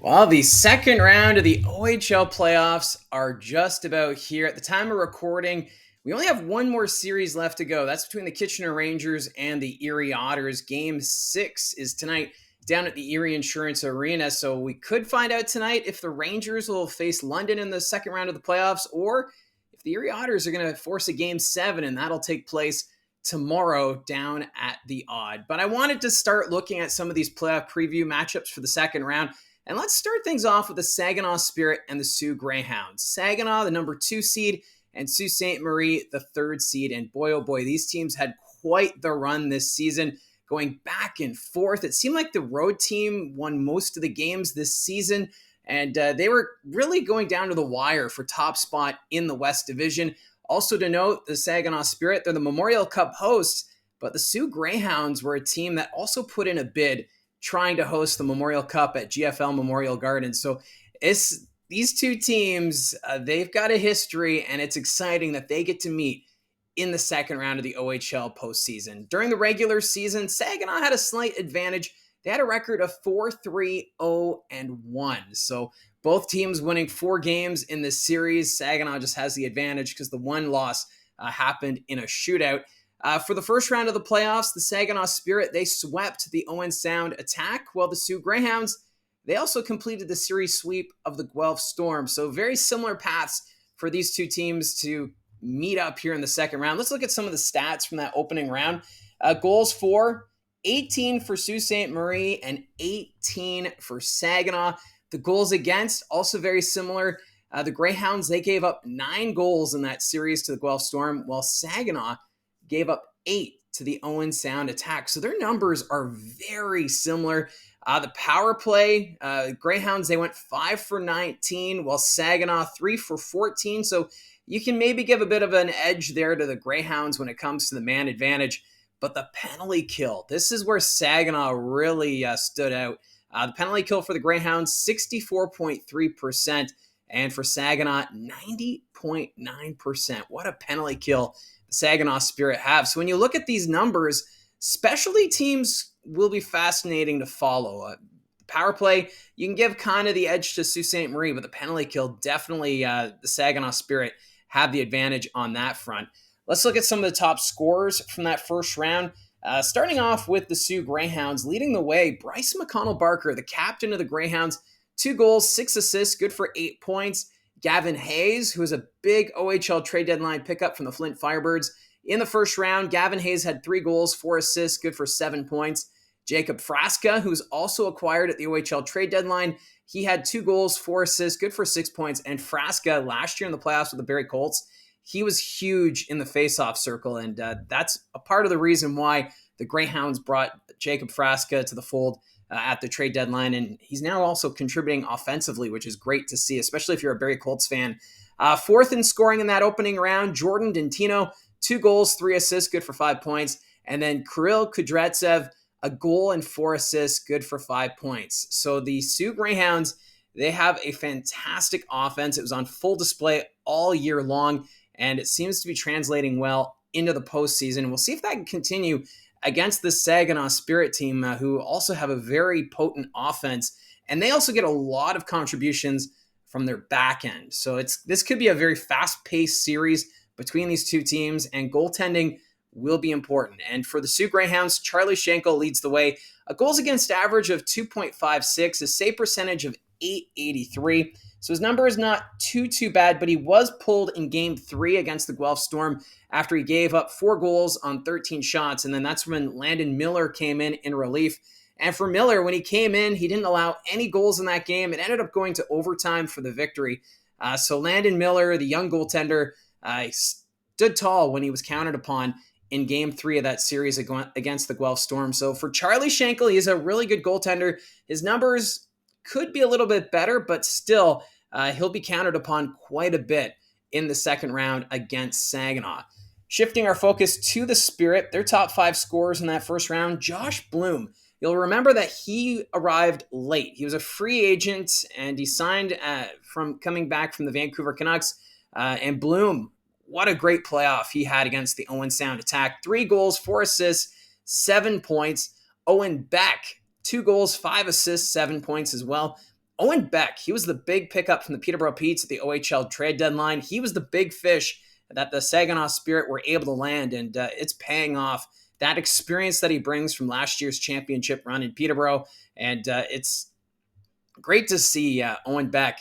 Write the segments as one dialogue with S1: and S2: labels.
S1: Well, the second round of the OHL playoffs are just about here. At the time of recording, we only have one more series left to go. That's between the Kitchener Rangers and the Erie Otters. Game 6 is tonight down at the Erie Insurance Arena. So we could find out tonight if the Rangers will face London in the second round of the playoffs or if the Erie Otters are going to force a Game 7, and that'll take place tomorrow down at the Odd. But I wanted to start looking at some of these playoff preview matchups for the second round. And let's start things off with the Saginaw Spirit and the Soo Greyhounds. Saginaw, the number 2 seed, and Sault Ste. Marie, the 3rd seed. And boy, oh boy, these teams had quite the run this season, going back and forth. It seemed like the road team won most of the games this season, and they were really going down to the wire for top spot in the West Division. Also to note, the Saginaw Spirit, they're the Memorial Cup hosts, but the Soo Greyhounds were a team that also put in a bid trying to host the Memorial Cup at GFL Memorial Gardens. So these two teams, they've got a history, and it's exciting that they get to meet in the second round of the OHL postseason. During the regular season, Saginaw had a slight advantage. They had a record of 4-3-0-1. So both teams winning 4 games in this series. Saginaw just has the advantage because the one loss happened in a shootout. For the first round of the playoffs, the Saginaw Spirit, they swept the Owen Sound Attack, while the Soo Greyhounds, they also completed the series sweep of the Guelph Storm. So very similar paths for these two teams to meet up here in the second round. Let's look at some of the stats from that opening round. Goals for, 18 for Sault Ste. Marie and 18 for Saginaw. The goals against, also very similar. The Greyhounds, they gave up 9 goals in that series to the Guelph Storm, while Saginaw gave up 8 to the Owen Sound Attack. So their numbers are very similar. The power play, Greyhounds, they went 5 for 19, while Saginaw 3 for 14. So you can maybe give a bit of an edge there to the Greyhounds when it comes to the man advantage. But the penalty kill, this is where Saginaw really stood out. The penalty kill for the Greyhounds, 64.3%. And for Saginaw, 90.9%. What a penalty kill Saginaw Spirit have. So when you look at these numbers, specialty teams will be fascinating to follow. Power play, you can give kind of the edge to Sault Ste. Marie, but the penalty kill, definitely the Saginaw Spirit have the advantage on that front. Let's look at some of the top scorers from that first round. Starting off with the Soo Greyhounds, leading the way, Bryce McConnell-Barker, the captain of the Greyhounds, 2 goals, 6 assists, good for 8 points. Gavin Hayes, who is a big OHL trade deadline pickup from the Flint Firebirds. In the first round, Gavin Hayes had 3 goals, 4 assists, good for 7 points. Jacob Frasca, who's also acquired at the OHL trade deadline, he had 2 goals, 4 assists, good for 6 points. And Frasca, last year in the playoffs with the Barrie Colts, he was huge in the faceoff circle, and that's a part of the reason why the Greyhounds brought Jacob Frasca to the fold at the trade deadline, and he's now also contributing offensively, which is great to see, especially if you're a Barrie Colts fan. Fourth in scoring in that opening round, Jordan Dentino, 2 goals, 3 assists, good for 5 points. And then Kirill Kudryavtsev, a goal and 4 assists, good for 5 points. So the Soo Greyhounds, they have a fantastic offense. It was on full display all year long, and it seems to be translating well into the postseason. We'll see if that can continue against the Saginaw Spirit team, who also have a very potent offense, and they also get a lot of contributions from their back end. So this could be a very fast-paced series between these two teams, and goaltending will be important. And for the Soo Greyhounds, Charlie Schenkel leads the way. A goals against average of 2.56, a save percentage of .883. So his number is not too bad, but he was pulled in Game 3 against the Guelph Storm after he gave up 4 goals on 13 shots. And then that's when Landon Miller came in relief. And for Miller, when he came in, he didn't allow any goals in that game. It ended up going to overtime for the victory. So Landon Miller, the young goaltender, stood tall when he was counted upon in Game 3 of that series against the Guelph Storm. So for Charlie Schenkel, he is a really good goaltender. His numbers could be a little bit better, but still, he'll be counted upon quite a bit in the second round against Saginaw. Shifting our focus to the Spirit, their top 5 scorers in that first round, Josh Bloom. You'll remember that he arrived late. He was a free agent, and he signed from coming back from the Vancouver Canucks. And Bloom, what a great playoff he had against the Owen Sound Attack. 3 goals, 4 assists, 7 points. Owen Beck, 2 goals, 5 assists, 7 points as well. Owen Beck, he was the big pickup from the Peterborough Petes at the OHL trade deadline. He was the big fish that the Saginaw Spirit were able to land, and it's paying off. That experience that he brings from last year's championship run in Peterborough, and it's great to see Owen Beck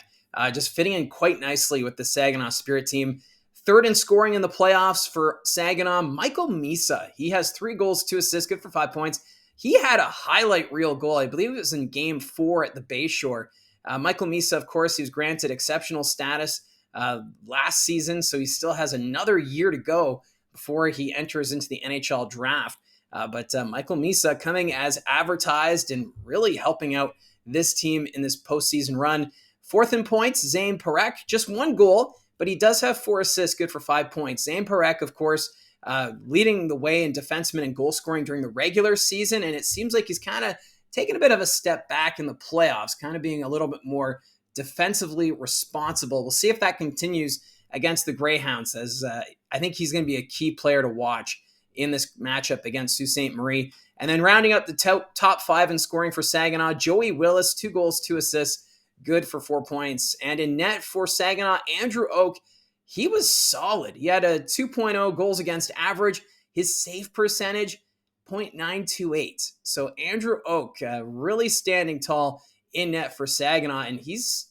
S1: just fitting in quite nicely with the Saginaw Spirit team. Third in scoring in the playoffs for Saginaw, Michael Misa. He has 3 goals, 2 assists, good for 5 points. He had a highlight reel goal. I believe it was in Game 4 at the Bayshore. Michael Misa, of course, he was granted exceptional status last season, so he still has another year to go before he enters into the NHL draft. But Michael Misa coming as advertised and really helping out this team in this postseason run. Fourth in points, Zane Parekh, just 1 goal, but he does have 4 assists, good for 5 points. Zane Parekh, of course, leading the way in defenseman and goal scoring during the regular season, and it seems like he's kind of taking a bit of a step back in the playoffs, kind of being a little bit more defensively responsible. We'll see if that continues against the Greyhounds, as I think he's going to be a key player to watch in this matchup against Sault Ste. Marie. And then rounding up the top 5 in scoring for Saginaw, Joey Willis, 2 goals, 2 assists, good for 4 points. And in net for Saginaw, Andrew Oak, he was solid. He had a 2.0 goals against average. His save percentage, 0.928. So Andrew Oak really standing tall in net for Saginaw, and he's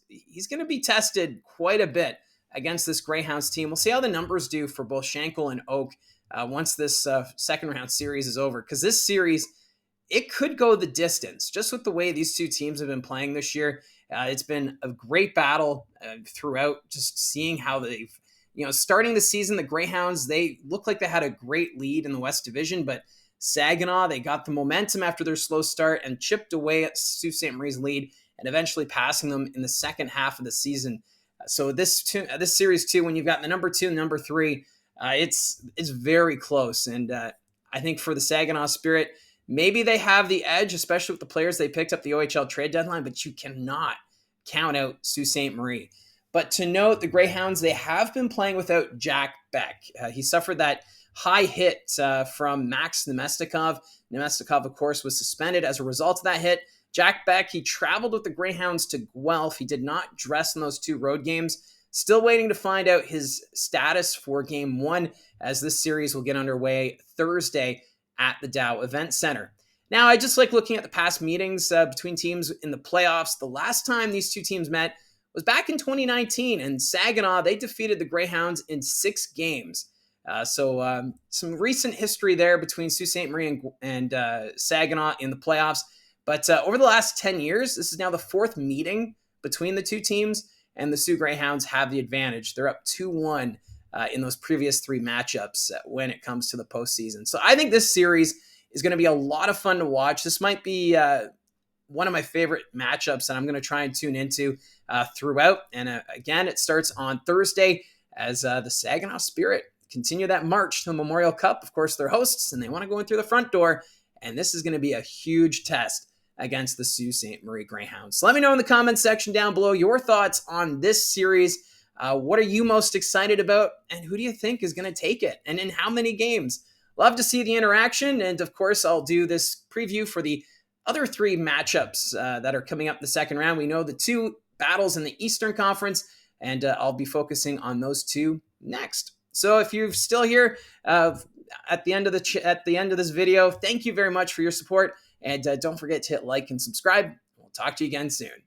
S1: going to be tested quite a bit against this Greyhounds team. We'll see how the numbers do for both Schenkel and Oak once this second round series is over, because this series, it could go the distance just with the way these two teams have been playing this year. It's been a great battle throughout, just seeing how they've, starting the season, the Greyhounds, they looked like they had a great lead in the West Division, but Saginaw, they got the momentum after their slow start and chipped away at Sault Ste. Marie's lead and eventually passing them in the second half of the season. So this series too, when you've got the number 2 and number 3, it's very close. And I think for the Saginaw Spirit, maybe they have the edge, especially with the players they picked up the OHL trade deadline, but you cannot count out Sault Ste. Marie. But to note, the Greyhounds, they have been playing without Jack Beck. He suffered that high hit from Max Nemestikov. Nemestikov, of course, was suspended as a result of that hit. Jack Beck, he traveled with the Greyhounds to Guelph. He did not dress in those 2 road games. Still waiting to find out his status for Game 1, as this series will get underway Thursday at the Dow Event Center. Now, I just like looking at the past meetings between teams in the playoffs. The last time these two teams met was back in 2019, and Saginaw, they defeated the Greyhounds in 6 games. So some recent history there between Sault Ste. Marie and Saginaw in the playoffs. But over the last 10 years, this is now the 4th meeting between the two teams, and the Soo Greyhounds have the advantage. They're up 2-1 in those previous 3 matchups when it comes to the postseason. So I think this series is going to be a lot of fun to watch. This might be one of my favorite matchups that I'm going to try and tune into throughout. And again, it starts on Thursday as the Saginaw Spirit continue that march to the Memorial Cup. Of course, they're hosts, and they want to go in through the front door. And this is going to be a huge test against the Sault Ste. Marie Greyhounds. So let me know in the comments section down below your thoughts on this series. What are you most excited about, and who do you think is going to take it, and in how many games? Love to see the interaction, and of course, I'll do this preview for the other 3 matchups that are coming up in the second round. We know the 2 battles in the Eastern Conference, and I'll be focusing on those 2 next. So if you're still here at the end of this video, thank you very much for your support, and don't forget to hit like and subscribe. We'll talk to you again soon.